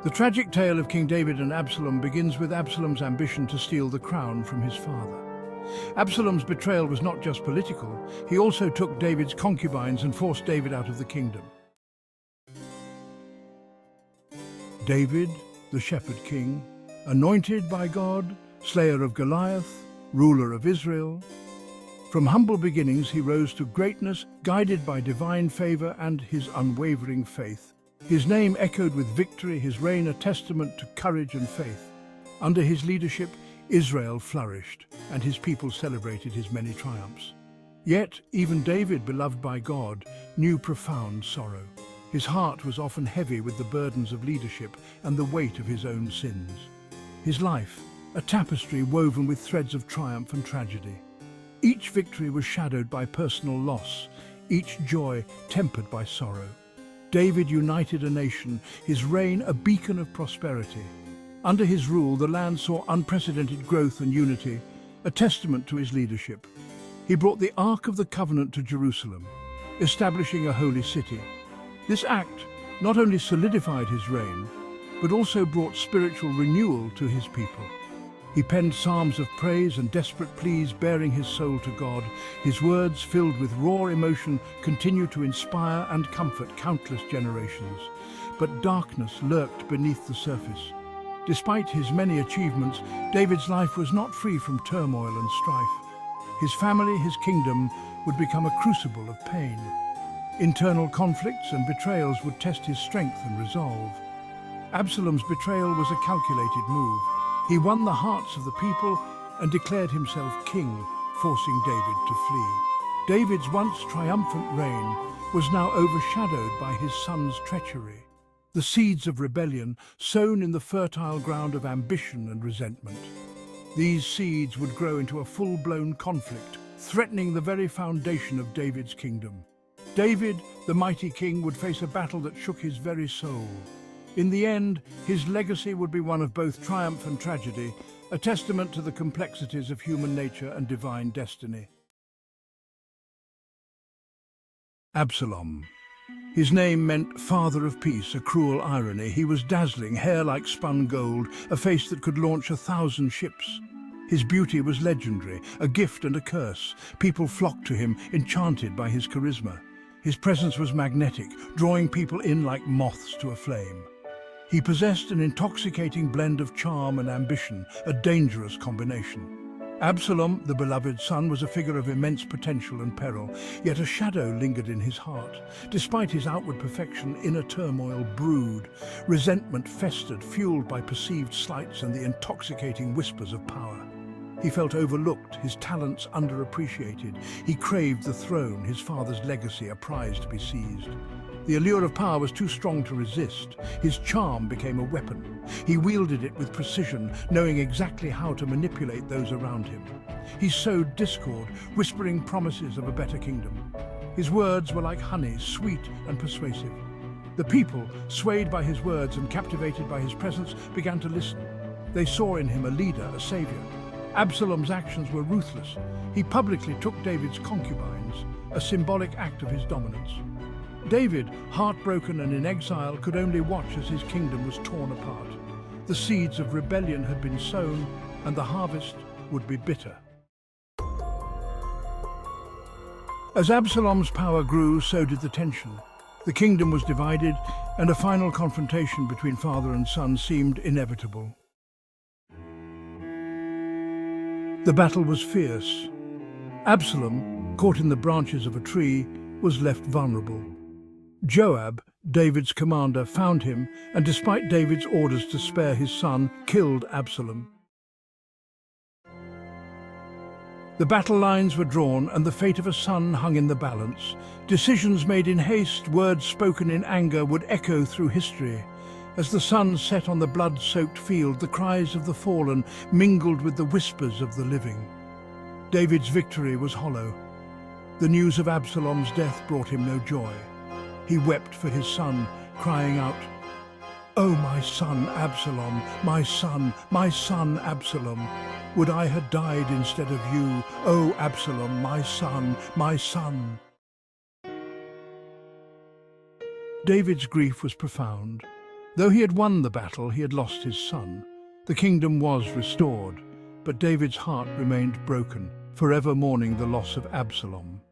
The tragic tale of King David and Absalom begins with Absalom's ambition to steal the crown from his father. Absalom's betrayal was not just political, he also took David's concubines and forced David out of the kingdom. David, the shepherd king, anointed by God, slayer of Goliath, ruler of Israel. From humble beginnings he rose to greatness, guided by divine favor and his unwavering faith. His name echoed with victory, his reign a testament to courage and faith. Under his leadership, Israel flourished, and his people celebrated his many triumphs. Yet, even David, beloved by God, knew profound sorrow. His heart was often heavy with the burdens of leadership and the weight of his own sins. His life, a tapestry woven with threads of triumph and tragedy. Each victory was shadowed by personal loss, each joy tempered by sorrow. David united a nation, his reign a beacon of prosperity. Under his rule, the land saw unprecedented growth and unity, a testament to his leadership. He brought the Ark of the Covenant to Jerusalem, establishing a holy city. This act not only solidified his reign, but also brought spiritual renewal to his people. He penned psalms of praise and desperate pleas, bearing his soul to God. His words, filled with raw emotion, continue to inspire and comfort countless generations. But darkness lurked beneath the surface. Despite his many achievements, David's life was not free from turmoil and strife. His family, his kingdom, would become a crucible of pain. Internal conflicts and betrayals would test his strength and resolve. Absalom's betrayal was a calculated move. He won the hearts of the people and declared himself king, forcing David to flee. David's once triumphant reign was now overshadowed by his son's treachery. The seeds of rebellion sown in the fertile ground of ambition and resentment. These seeds would grow into a full-blown conflict, threatening the very foundation of David's kingdom. David, the mighty king, would face a battle that shook his very soul. In the end, his legacy would be one of both triumph and tragedy, a testament to the complexities of human nature and divine destiny. Absalom. His name meant father of peace, a cruel irony. He was dazzling, hair like spun gold, a face that could launch 1,000 ships. His beauty was legendary, a gift and a curse. People flocked to him, enchanted by his charisma. His presence was magnetic, drawing people in like moths to a flame. He possessed an intoxicating blend of charm and ambition, a dangerous combination. Absalom, the beloved son, was a figure of immense potential and peril, yet a shadow lingered in his heart. Despite his outward perfection, inner turmoil brewed. Resentment festered, fueled by perceived slights and the intoxicating whispers of power. He felt overlooked, his talents underappreciated. He craved the throne, his father's legacy, a prize to be seized. The allure of power was too strong to resist. His charm became a weapon. He wielded it with precision, knowing exactly how to manipulate those around him. He sowed discord, whispering promises of a better kingdom. His words were like honey, sweet and persuasive. The people, swayed by his words and captivated by his presence, began to listen. They saw in him a leader, a savior. Absalom's actions were ruthless. He publicly took David's concubines, a symbolic act of his dominance. David, heartbroken and in exile, could only watch as his kingdom was torn apart. The seeds of rebellion had been sown, and the harvest would be bitter. As Absalom's power grew, so did the tension. The kingdom was divided, and a final confrontation between father and son seemed inevitable. The battle was fierce. Absalom, caught in the branches of a tree, was left vulnerable. Joab, David's commander, found him and, despite David's orders to spare his son, killed Absalom. The battle lines were drawn and the fate of a son hung in the balance. Decisions made in haste, words spoken in anger would echo through history. As the sun set on the blood-soaked field, the cries of the fallen mingled with the whispers of the living. David's victory was hollow. The news of Absalom's death brought him no joy. He wept for his son, crying out, "Oh, my son Absalom, my son Absalom! Would I had died instead of you, oh Absalom, my son, my son!" David's grief was profound. Though he had won the battle, he had lost his son. The kingdom was restored, but David's heart remained broken, forever mourning the loss of Absalom.